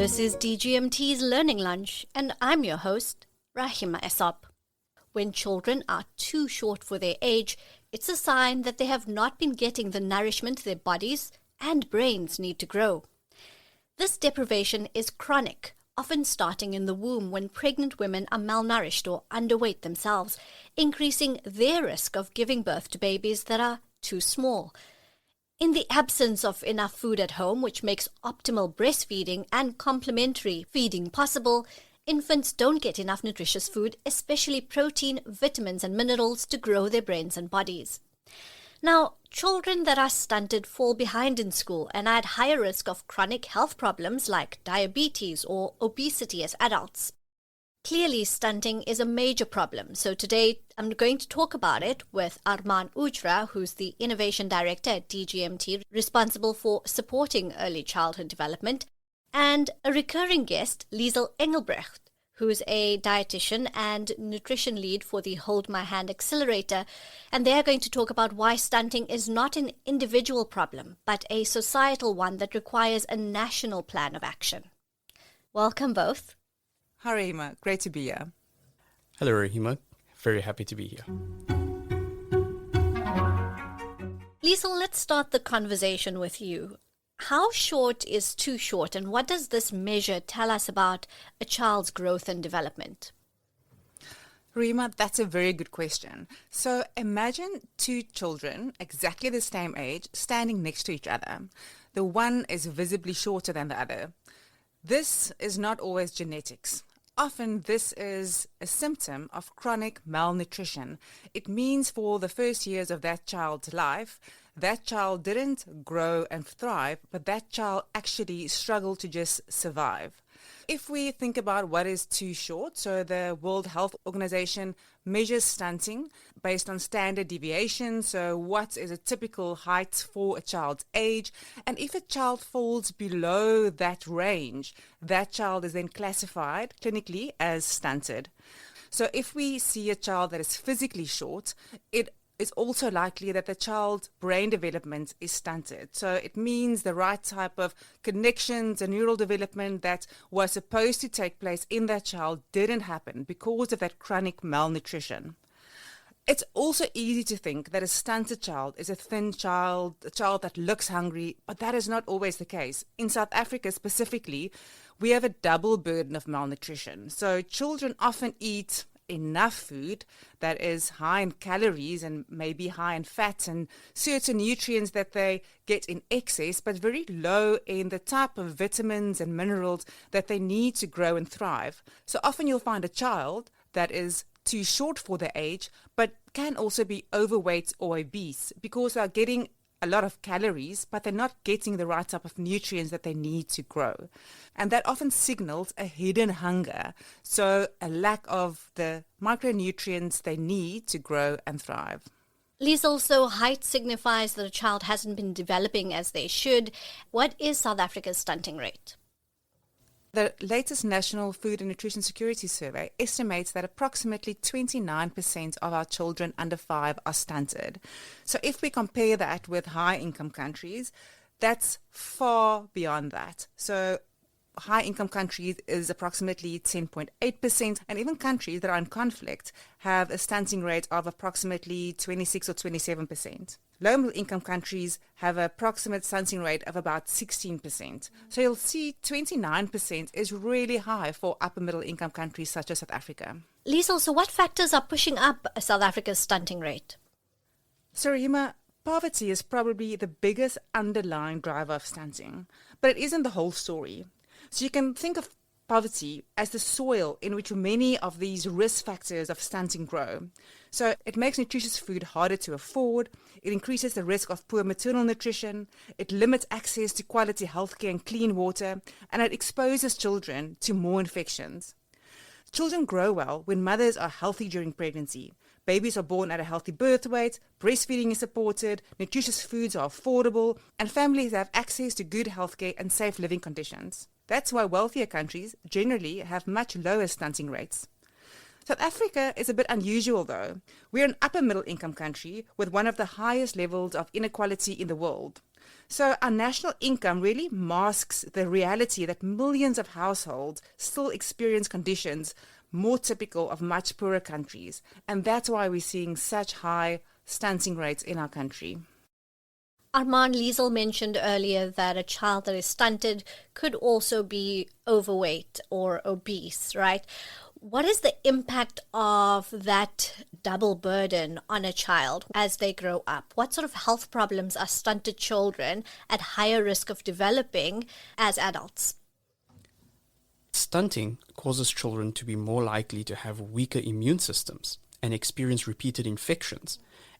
This is DGMT's Learning Lunch, and I'm your host, Rahima Esop. When children are too short for their age, it's a sign that they have not been getting the nourishment their bodies and brains need to grow. This deprivation is chronic, often starting in the womb when pregnant women are malnourished or underweight themselves, increasing their risk of giving birth to babies that are too small. In the absence of enough food at home, which makes optimal breastfeeding and complementary feeding possible, infants don't get enough nutritious food, especially protein, vitamins, and minerals to grow their brains and bodies. Now, children that are stunted fall behind in school and are at higher risk of chronic health problems like diabetes or obesity as adults. Clearly, stunting is a major problem, so today I'm going to talk about it with Arman Ujra, who's the Innovation Director at DGMT, responsible for supporting early childhood development, and a recurring guest, Liesel Engelbrecht, who's a dietitian and nutrition lead for the Hold My Hand Accelerator, and they're going to talk about why stunting is not an individual problem, but a societal one that requires a national plan of action. Welcome both. Hi Rahima, great to be here. Hello Rahima, very happy to be here. Liesel, let's start the conversation with you. How short is too short, and what does this measure tell us about a child's growth and development? Rahima, that's a very good question. So imagine two children, exactly the same age, standing next to each other. The one is visibly shorter than the other. This is not always genetics. Often this is a symptom of chronic malnutrition. It means for the first years of that child's life, that child didn't grow and thrive, but that child actually struggled to just survive. If we think about what is too short, so the World Health Organization measures stunting based on standard deviation, so what is a typical height for a child's age, and if a child falls below that range, that child is then classified clinically as stunted. So if we see a child that is physically short, it is also likely that the child's brain development is stunted. So it means the right type of connections and neural development that was supposed to take place in that child didn't happen because of that chronic malnutrition. It's also easy to think that a stunted child is a thin child, a child that looks hungry, but that is not always the case. In South Africa specifically, we have a double burden of malnutrition. So children often eat enough food that is high in calories and maybe high in fats and certain nutrients that they get in excess, but very low in the type of vitamins and minerals that they need to grow and thrive. So often you'll find a child that is too short for their age, but can also be overweight or obese because they're getting a lot of calories, but they're not getting the right type of nutrients that they need to grow. And that often signals a hidden hunger, so a lack of the micronutrients they need to grow and thrive. Liesel, so height signifies that a child hasn't been developing as they should. What is South Africa's stunting rate? The latest National Food and Nutrition Security Survey estimates that approximately 29% of our children under 5 are stunted. So if we compare that with high-income countries, that's far beyond that. So high-income countries is approximately 10.8%, and even countries that are in conflict have a stunting rate of approximately 26 or 27%. Low-income countries have an approximate stunting rate of about 16%. So you'll see 29% is really high for upper-middle income countries such as South Africa. Liesel, so what factors are pushing up South Africa's stunting rate? So Rahima, poverty is probably the biggest underlying driver of stunting, but it isn't the whole story. So you can think of poverty as the soil in which many of these risk factors of stunting grow. So it makes nutritious food harder to afford, it increases the risk of poor maternal nutrition, it limits access to quality healthcare and clean water, and it exposes children to more infections. Children grow well when mothers are healthy during pregnancy. Babies are born at a healthy birth weight, breastfeeding is supported, nutritious foods are affordable, and families have access to good healthcare and safe living conditions. That's why wealthier countries generally have much lower stunting rates. South Africa is a bit unusual though. We're an upper middle income country with one of the highest levels of inequality in the world. So our national income really masks the reality that millions of households still experience conditions more typical of much poorer countries. And that's why we're seeing such high stunting rates in our country. Armand Liesel mentioned earlier that a child that is stunted could also be overweight or obese, right? What is the impact of that double burden on a child as they grow up? What sort of health problems are stunted children at higher risk of developing as adults? Stunting causes children to be more likely to have weaker immune systems and experience repeated infections.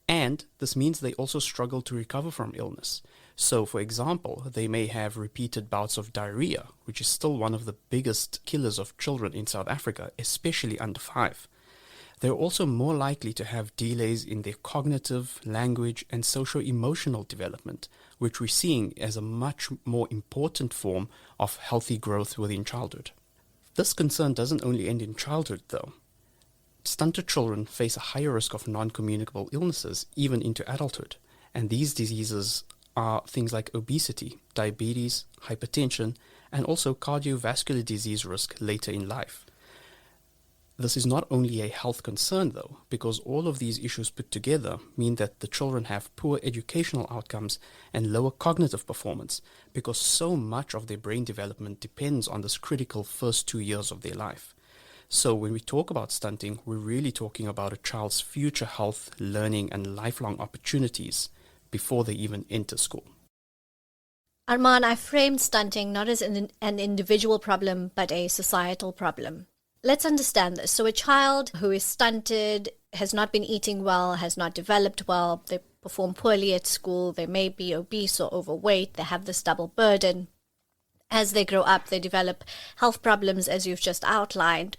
And this means they also struggle to recover from illness. So, for example, they may have repeated bouts of diarrhea, which is still one of the biggest killers of children in South Africa, especially under 5. They're also more likely to have delays in their cognitive, language, and socio-emotional development, which we're seeing as a much more important form of healthy growth within childhood. This concern doesn't only end in childhood, though. Stunted children face a higher risk of non-communicable illnesses even into adulthood, and these diseases are things like obesity, diabetes, hypertension, and also cardiovascular disease risk later in life. This is not only a health concern, though, because all of these issues put together mean that the children have poor educational outcomes and lower cognitive performance, because so much of their brain development depends on this critical first 2 years of their life. So when we talk about stunting, we're really talking about a child's future health, learning, and lifelong opportunities before they even enter school. Armand, I framed stunting not as an individual problem, but a societal problem. Let's understand this. So a child who is stunted, has not been eating well, has not developed well, they perform poorly at school, they may be obese or overweight, they have this double burden. As they grow up, they develop health problems, as you've just outlined.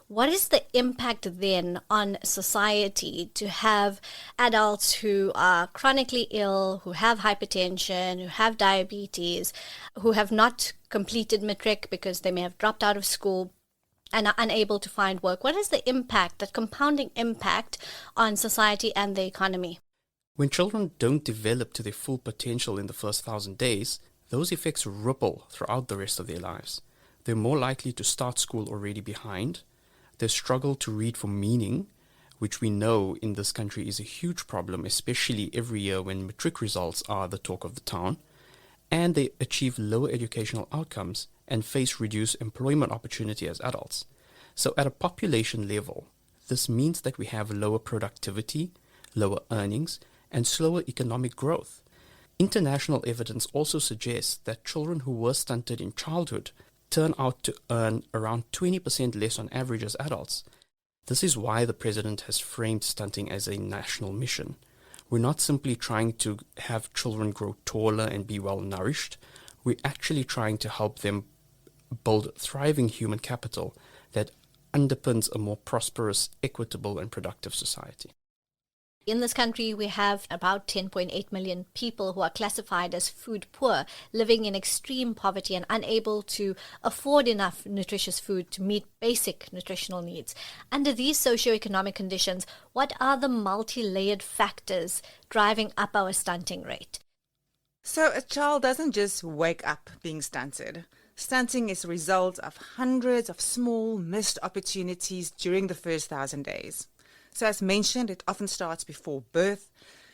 What is the impact then on society to have adults who are chronically ill, who have hypertension, who have diabetes, who have not completed matric because they may have dropped out of school and are unable to find work? What is the impact, that compounding impact on society and the economy? When children don't develop to their full potential in the first 1,000 days, those effects ripple throughout the rest of their lives. They're more likely to start school already behind. They struggle to read for meaning, which we know in this country is a huge problem, especially every year when matric results are the talk of the town. And they achieve lower educational outcomes and face reduced employment opportunity as adults. So at a population level, this means that we have lower productivity, lower earnings, and slower economic growth. International evidence also suggests that children who were stunted in childhood turn out to earn around 20% less on average as adults. This is why the president has framed stunting as a national mission. We're not simply trying to have children grow taller and be well nourished. We're actually trying to help them build thriving human capital that underpins a more prosperous, equitable, and productive society. In this country, we have about 10.8 million people who are classified as food poor, living in extreme poverty and unable to afford enough nutritious food to meet basic nutritional needs. Under these socioeconomic conditions, what are the multi-layered factors driving up our stunting rate? So a child doesn't just wake up being stunted. Stunting is a result of hundreds of small missed opportunities during the first 1,000 days. So as mentioned, it often starts before birth.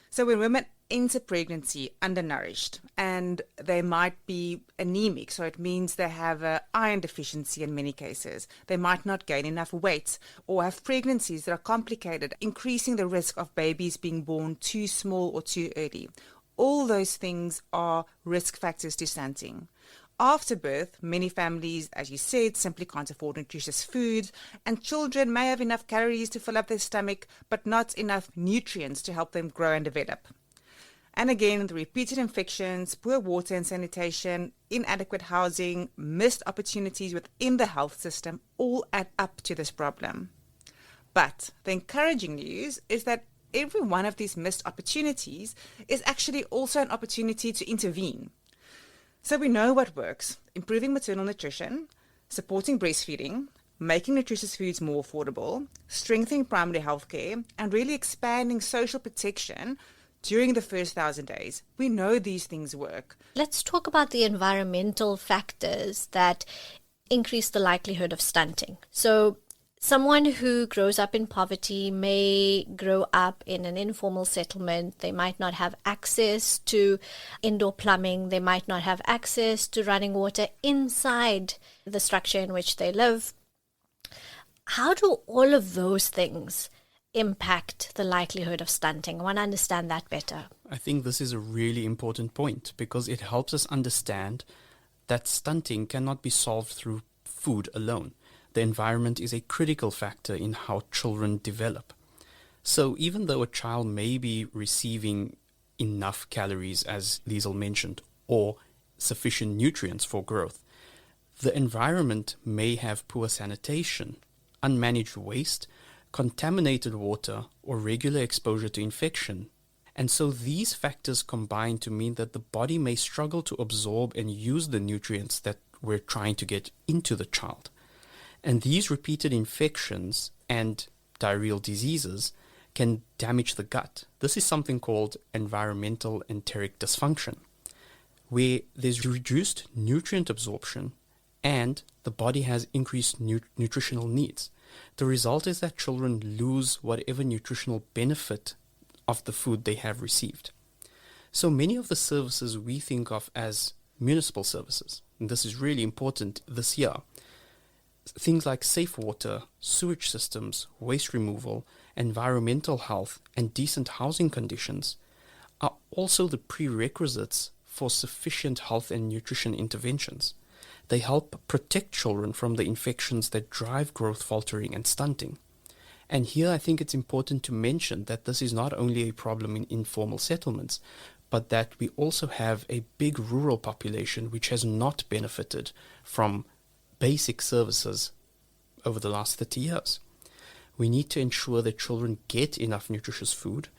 So when women enter pregnancy undernourished and they might be anemic, so it means they have an iron deficiency in many cases. They might not gain enough weight or have pregnancies that are complicated, increasing the risk of babies being born too small or too early. All those things are risk factors to stunting. After birth, many families, as you said, simply can't afford nutritious foods, and children may have enough calories to fill up their stomach, but not enough nutrients to help them grow and develop. And again, the repeated infections, poor water and sanitation, inadequate housing, missed opportunities within the health system all add up to this problem. But the encouraging news is that every one of these missed opportunities is actually also an opportunity to intervene. So we know what works: improving maternal nutrition, supporting breastfeeding, making nutritious foods more affordable, strengthening primary health care, and really expanding social protection during the first 1,000 days. We know these things work. Let's talk about the environmental factors that increase the likelihood of stunting. So, someone who grows up in poverty may grow up in an informal settlement. They might not have access to indoor plumbing. They might not have access to running water inside the structure in which they live. How do all of those things impact the likelihood of stunting? I want to understand that better. I think this is a really important point because it helps us understand that stunting cannot be solved through food alone. The environment is a critical factor in how children develop. So even though a child may be receiving enough calories, as Liesel mentioned, or sufficient nutrients for growth, the environment may have poor sanitation, unmanaged waste, contaminated water, or regular exposure to infection. And so these factors combine to mean that the body may struggle to absorb and use the nutrients that we're trying to get into the child. And these repeated infections and diarrheal diseases can damage the gut. This is something called environmental enteric dysfunction, where there's reduced nutrient absorption and the body has increased nutritional needs. The result is that children lose whatever nutritional benefit of the food they have received. So many of the services we think of as municipal services, and this is really important this year, things like safe water, sewage systems, waste removal, environmental health, and decent housing conditions are also the prerequisites for sufficient health and nutrition interventions. They help protect children from the infections that drive growth faltering and stunting. And here I think it's important to mention that this is not only a problem in informal settlements, but that we also have a big rural population which has not benefited from basic services over the last 30 years. We need to ensure that children get enough nutritious food,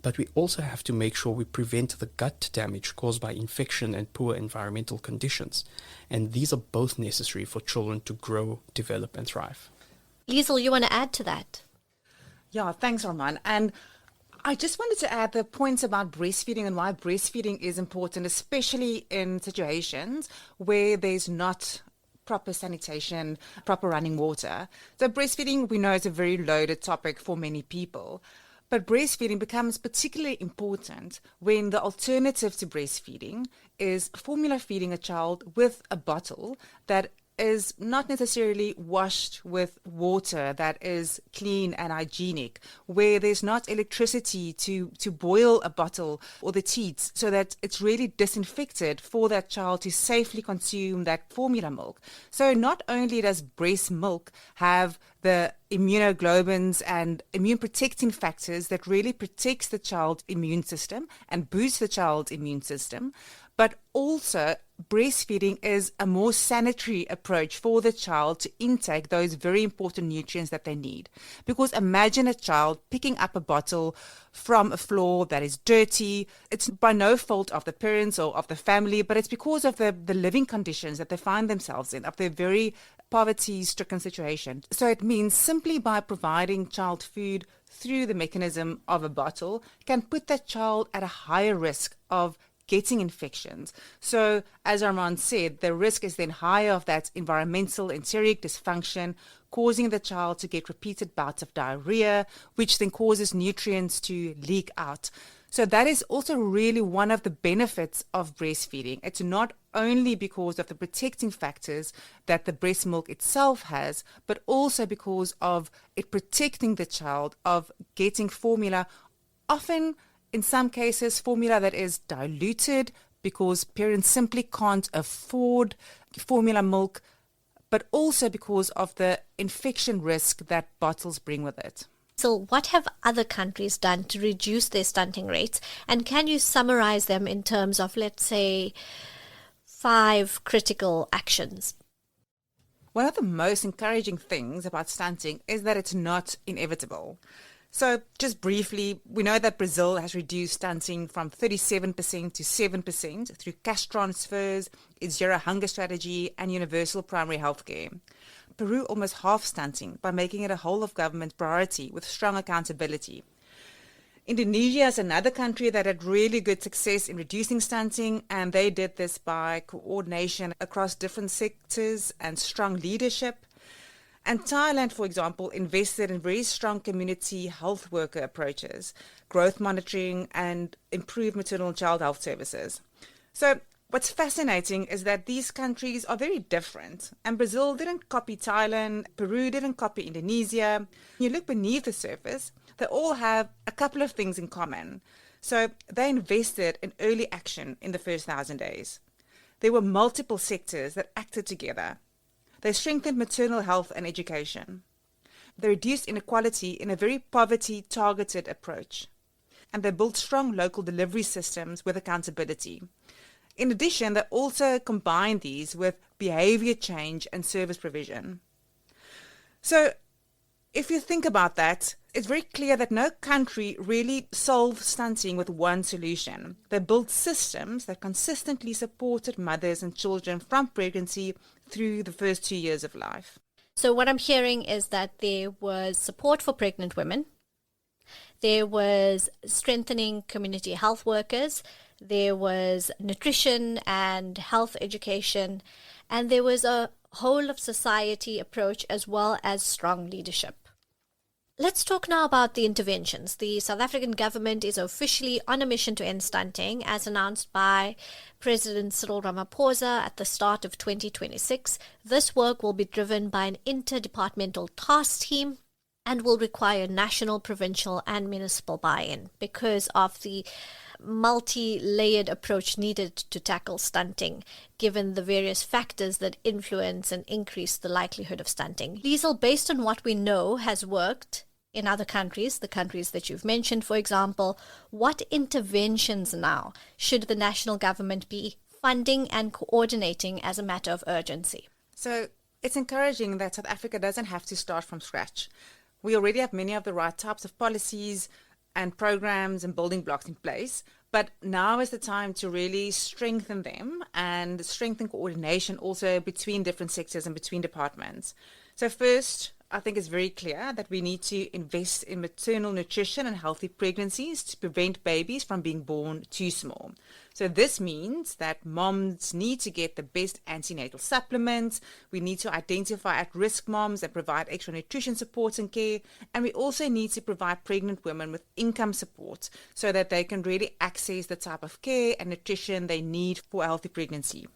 but we also have to make sure we prevent the gut damage caused by infection and poor environmental conditions. And these are both necessary for children to grow, develop, and thrive. Liesel, you want to add to that? Yeah, thanks, Arman. And I just wanted to add the points about breastfeeding and why breastfeeding is important, especially in situations where there's not proper sanitation, proper running water. So breastfeeding, we know, is a very loaded topic for many people. But breastfeeding becomes particularly important when the alternative to breastfeeding is formula feeding a child with a bottle that is not necessarily washed with water that is clean and hygienic, where there's not electricity to boil a bottle or the teats so that it's really disinfected for that child to safely consume that formula milk. So not only does breast milk have the immunoglobulins and immune protecting factors that really protects the child's immune system and boosts the child's immune system, but also breastfeeding is a more sanitary approach for the child to intake those very important nutrients that they need. Because imagine a child picking up a bottle from a floor that is dirty. It's by no fault of the parents or of the family, but it's because of the living conditions that they find themselves in, of their very poverty-stricken situation. So it means simply by providing child food through the mechanism of a bottle can put that child at a higher risk of getting infections. So, as Armand said, the risk is then higher of that environmental enteric dysfunction, causing the child to get repeated bouts of diarrhea, which then causes nutrients to leak out. So that is also really one of the benefits of breastfeeding. It's not only because of the protecting factors that the breast milk itself has, but also because of it protecting the child of getting formula, often in some cases, formula that is diluted because parents simply can't afford formula milk, but also because of the infection risk that bottles bring with it. So what have other countries done to reduce their stunting rates? And can you summarize them in terms of, let's say, 5 critical actions? One of the most encouraging things about stunting is that it's not inevitable. So just briefly, we know that Brazil has reduced stunting from 37% to 7% through cash transfers, its zero hunger strategy, and universal primary health care. Peru almost halved stunting by making it a whole of government priority with strong accountability. Indonesia is another country that had really good success in reducing stunting, and they did this by coordination across different sectors and strong leadership. And Thailand, for example, invested in very strong community health worker approaches, growth monitoring, and improved maternal and child health services. So what's fascinating is that these countries are very different. And Brazil didn't copy Thailand, Peru didn't copy Indonesia. You look beneath the surface, they all have a couple of things in common. So they invested in early action in the first 1,000 days. There were multiple sectors that acted together. They strengthened maternal health and education. They reduced inequality in a very poverty-targeted approach. And they built strong local delivery systems with accountability. In addition, they also combined these with behavior change and service provision. So, if you think about that, it's very clear that no country really solved stunting with one solution. They built systems that consistently supported mothers and children from pregnancy through the first 2 years of life. So what I'm hearing is that there was support for pregnant women, there was strengthening community health workers, there was nutrition and health education, and there was a whole of society approach as well as strong leadership. Let's talk now about the interventions. The South African government is officially on a mission to end stunting, as announced by President Cyril Ramaphosa at the start of 2026. This work will be driven by an interdepartmental task team and will require national, provincial, and municipal buy-in because of the multi-layered approach needed to tackle stunting, given the various factors that influence and increase the likelihood of stunting. Liesl, based on what we know has worked in other countries, the countries that you've mentioned, for example, what interventions now should the national government be funding and coordinating as a matter of urgency? So it's encouraging that South Africa doesn't have to start from scratch. We already have many of the right types of policies and programs and building blocks in place, but now is the time to really strengthen them and strengthen coordination also between different sectors and between departments. So first, I think it's very clear that we need to invest in maternal nutrition and healthy pregnancies to prevent babies from being born too small. So this means that moms need to get the best antenatal supplements. We need to identify at-risk moms and provide extra nutrition support and care. And we also need to provide pregnant women with income support so that they can really access the type of care and nutrition they need for a healthy pregnancy.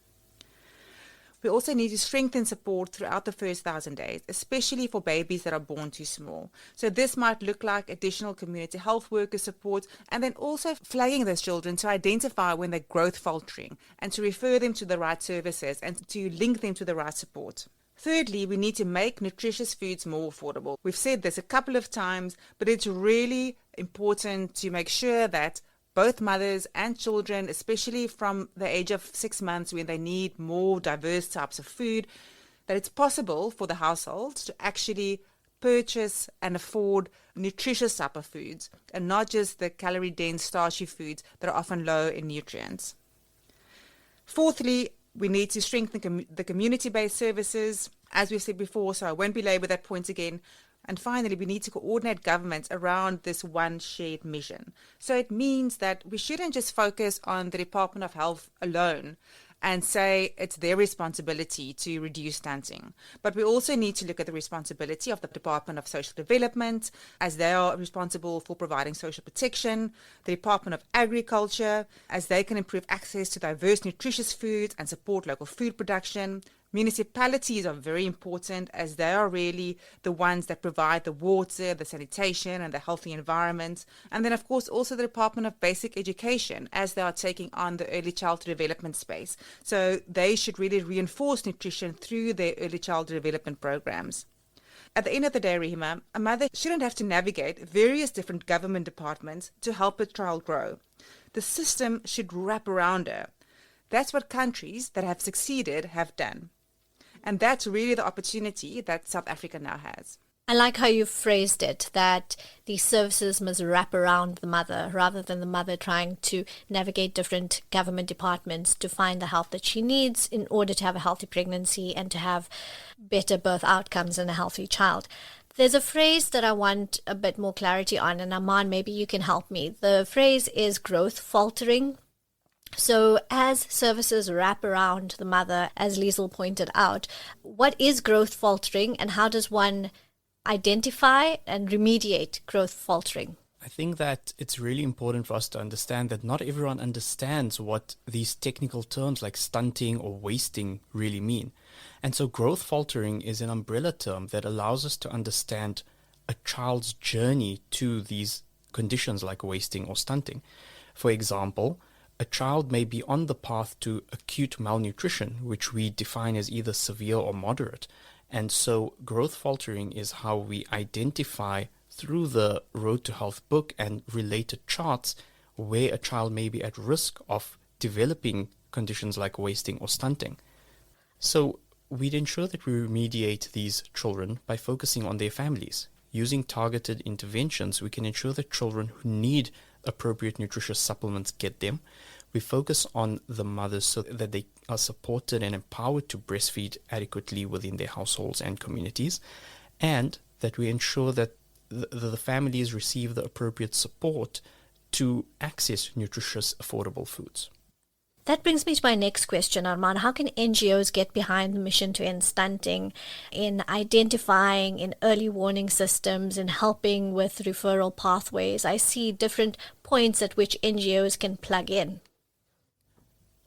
We also need to strengthen support throughout the first 1,000 days, especially for babies that are born too small. So this might look like additional community health worker support, and then also flagging those children to identify when they're growth faltering and to refer them to the right services and to link them to the right support. Thirdly, we need to make nutritious foods more affordable. We've said this a couple of times, but it's really important to make sure that both mothers and children, especially from the age of 6 months when they need more diverse types of food, that it's possible for the households to actually purchase and afford nutritious type of foods and not just the calorie-dense, starchy foods that are often low in nutrients. Fourthly, we need to strengthen the community-based services, as we've said before, so I won't belabor that point again. And finally, we need to coordinate governments around this one shared mission. So it means that we shouldn't just focus on the Department of Health alone and say it's their responsibility to reduce stunting. But we also need to look at the responsibility of the Department of Social Development, as they are responsible for providing social protection, the Department of Agriculture, as they can improve access to diverse nutritious foods and support local food production. Municipalities are very important as they are really the ones that provide the water, the sanitation and the healthy environment. And then of course also the Department of Basic Education as they are taking on the early childhood development space. So they should really reinforce nutrition through their early childhood development programs. At the end of the day, Rima, a mother shouldn't have to navigate various different government departments to help her child grow. The system should wrap around her. That's what countries that have succeeded have done. And that's really the opportunity that South Africa now has. I like how you phrased it, that these services must wrap around the mother rather than the mother trying to navigate different government departments to find the help that she needs in order to have a healthy pregnancy and to have better birth outcomes and a healthy child. There's a phrase that I want a bit more clarity on, and Aman, maybe you can help me. The phrase is growth faltering. So as services wrap around the mother, as Liesl pointed out, what is growth faltering and how does one identify and remediate growth faltering? I think that it's really important for us to understand that not everyone understands what these technical terms like stunting or wasting really mean. And so growth faltering is an umbrella term that allows us to understand a child's journey to these conditions like wasting or stunting. For example, a child may be on the path to acute malnutrition, which we define as either severe or moderate. And so growth faltering is how we identify through the Road to Health book and related charts where a child may be at risk of developing conditions like wasting or stunting. So we'd ensure that we remediate these children by focusing on their families. Using targeted interventions, we can ensure that children who need appropriate nutritious supplements get them. We focus on the mothers so that they are supported and empowered to breastfeed adequately within their households and communities, and that we ensure that the families receive the appropriate support to access nutritious, affordable foods. That brings me to my next question, Arman. How can NGOs get behind the mission to end stunting in identifying, in early warning systems, in helping with referral pathways? I see different points at which NGOs can plug in.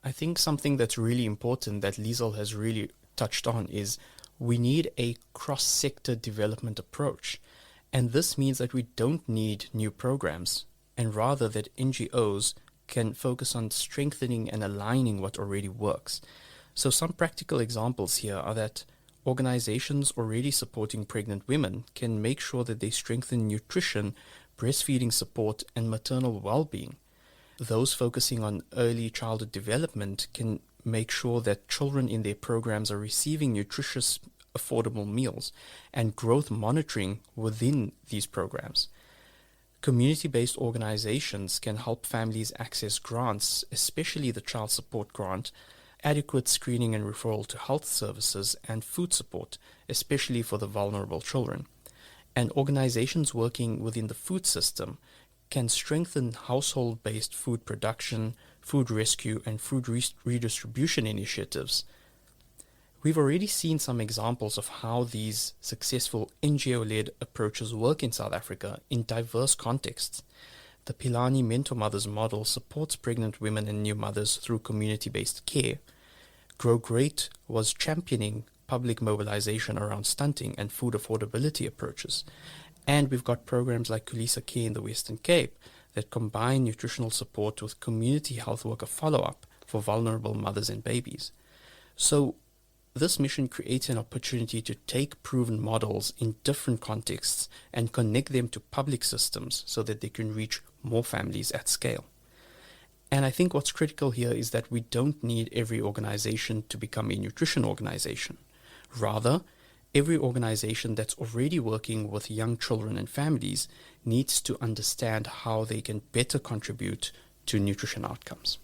I think something that's really important that Liesl has really touched on is we need a cross-sector development approach. And this means that we don't need new programs, and rather that NGOs can focus on strengthening and aligning what already works. So some practical examples here are that organizations already supporting pregnant women can make sure that they strengthen nutrition, breastfeeding support, and maternal well-being. Those focusing on early childhood development can make sure that children in their programs are receiving nutritious, affordable meals and growth monitoring within these programs. Community-based organizations can help families access grants, especially the Child Support Grant, adequate screening and referral to health services, and food support, especially for the vulnerable children. And organizations working within the food system can strengthen household-based food production, food rescue, and food redistribution initiatives. We've already seen some examples of how these successful NGO-led approaches work in South Africa in diverse contexts. The Pilani Mentor Mothers model supports pregnant women and new mothers through community-based care. Grow Great was championing public mobilization around stunting and food affordability approaches. And we've got programs like Kulisa Care in the Western Cape that combine nutritional support with community health worker follow-up for vulnerable mothers and babies. So this mission creates an opportunity to take proven models in different contexts and connect them to public systems so that they can reach more families at scale. And I think what's critical here is that we don't need every organization to become a nutrition organization. Rather, every organization that's already working with young children and families needs to understand how they can better contribute to nutrition outcomes.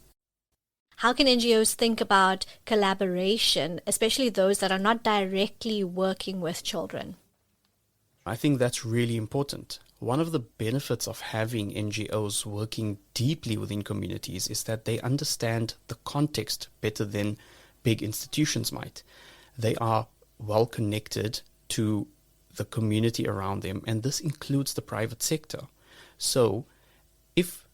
How can NGOs think about collaboration, especially those that are not directly working with children? I think that's really important. One of the benefits of having NGOs working deeply within communities is that they understand the context better than big institutions might. They are well connected to the community around them, and this includes the private sector. So if,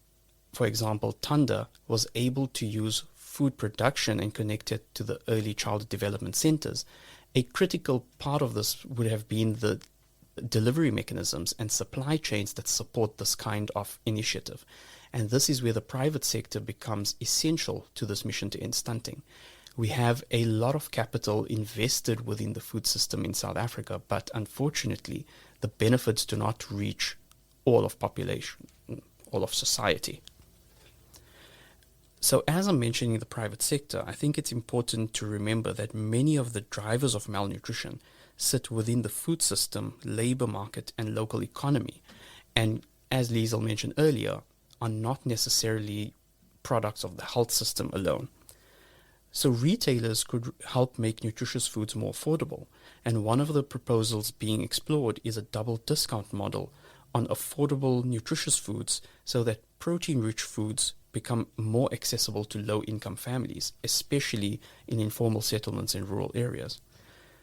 for example, Tanda was able to use food production and connect it to the early childhood development centers, a critical part of this would have been the delivery mechanisms and supply chains that support this kind of initiative. And this is where the private sector becomes essential to this mission to end stunting. We have a lot of capital invested within the food system in South Africa, but unfortunately, the benefits do not reach all of population, all of society. So as I'm mentioning the private sector, I think it's important to remember that many of the drivers of malnutrition sit within the food system, labor market, and local economy. And as Liesl mentioned earlier, are not necessarily products of the health system alone. So retailers could help make nutritious foods more affordable, and one of the proposals being explored is a double discount model on affordable nutritious foods so that protein-rich foods become more accessible to low-income families, especially in informal settlements in rural areas.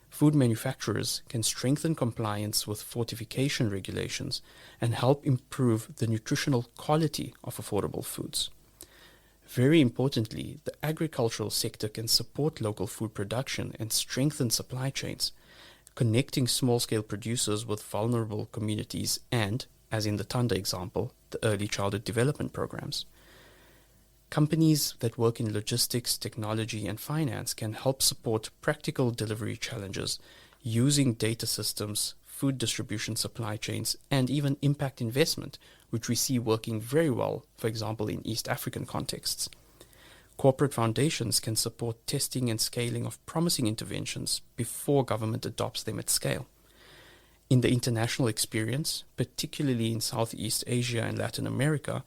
Food manufacturers can strengthen compliance with fortification regulations and help improve the nutritional quality of affordable foods. Very importantly, the agricultural sector can support local food production and strengthen supply chains, connecting small-scale producers with vulnerable communities and, as in the Tanda example, the early childhood development programs. Companies that work in logistics, technology, and finance can help support practical delivery challenges using data systems, food distribution supply chains, and even impact investment, which we see working very well, for example, in East African contexts. Corporate foundations can support testing and scaling of promising interventions before government adopts them at scale. In the international experience, particularly in Southeast Asia and Latin America,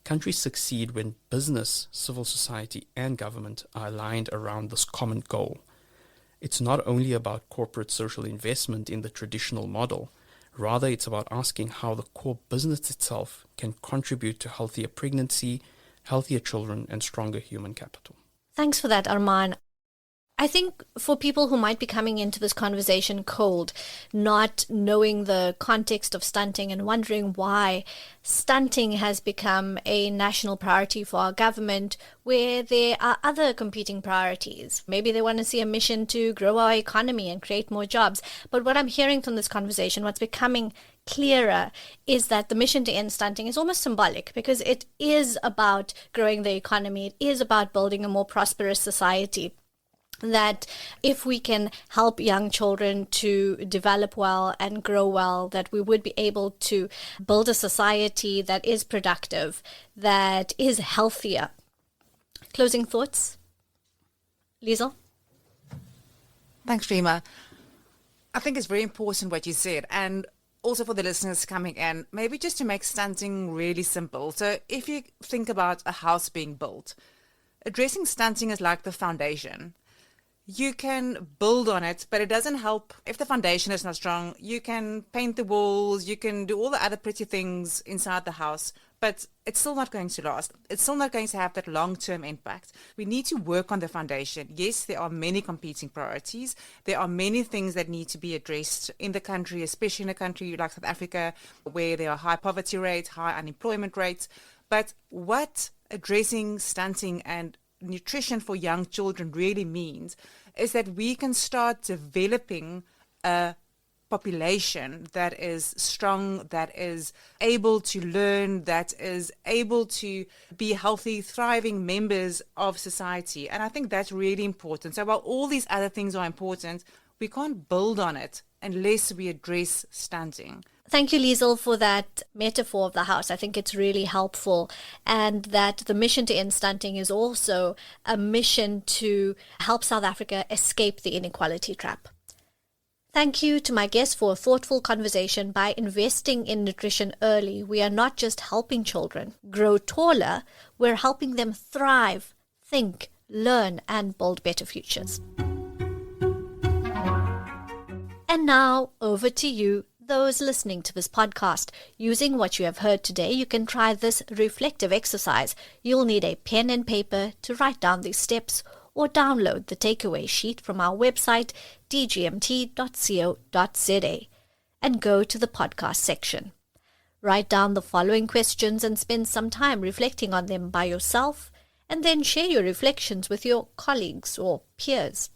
countries succeed when business, civil society, and government are aligned around this common goal. It's not only about corporate social investment in the traditional model, rather it's about asking how the core business itself can contribute to healthier pregnancy, healthier children, and stronger human capital. Thanks for that, Arman. I think for people who might be coming into this conversation cold, not knowing the context of stunting and wondering why stunting has become a national priority for our government where there are other competing priorities. Maybe they want to see a mission to grow our economy and create more jobs. But what I'm hearing from this conversation, what's becoming clearer, is that the mission to end stunting is almost symbolic because it is about growing the economy. It is about building a more prosperous society. That if we can help young children to develop well and grow well, that we would be able to build a society that is productive, that is healthier. Closing thoughts? Liesel? Thanks, Rima. I think it's very important what you said, and also for the listeners coming in, maybe just to make stunting really simple. So if you think about a house being built, addressing stunting is like the foundation. You can build on it, but it doesn't help if the foundation is not strong. You can paint the walls, you can do all the other pretty things inside the house, but it's still not going to last. It's still not going to have that long-term impact. We need to work on the foundation. Yes, there are many competing priorities. There are many things that need to be addressed in the country, especially in a country like South Africa, where there are high poverty rates, high unemployment rates. But what addressing stunting and nutrition for young children really means is that we can start developing a population that is strong, that is able to learn, that is able to be healthy, thriving members of society. And I think that's really important. So while all these other things are important, we can't build on it unless we address stunting. Thank you, Liesel, for that metaphor of the house. I think it's really helpful, and that the mission to end stunting is also a mission to help South Africa escape the inequality trap. Thank you to my guests for a thoughtful conversation. By investing in nutrition early, we are not just helping children grow taller, we're helping them thrive, think, learn, and build better futures. And now, over to you, those listening to this podcast. Using what you have heard today, you can try this reflective exercise. You'll need a pen and paper to write down these steps, or download the takeaway sheet from our website, dgmt.co.za, and go to the podcast section. Write down the following questions and spend some time reflecting on them by yourself, and then share your reflections with your colleagues or peers.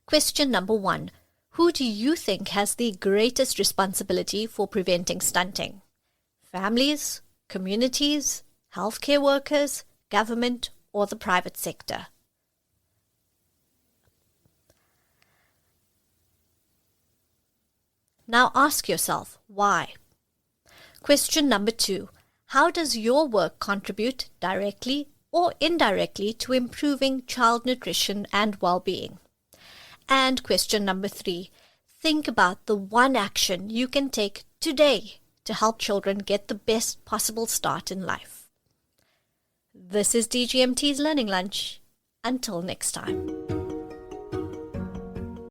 Question number 1. Who do you think has the greatest responsibility for preventing stunting? Families, communities, healthcare workers, government, or the private sector? Now ask yourself, why? Question number 2. How does your work contribute directly or indirectly to improving child nutrition and well-being? And question number 3, think about the one action you can take today to help children get the best possible start in life. This is DGMT's Learning Lunch. Until next time.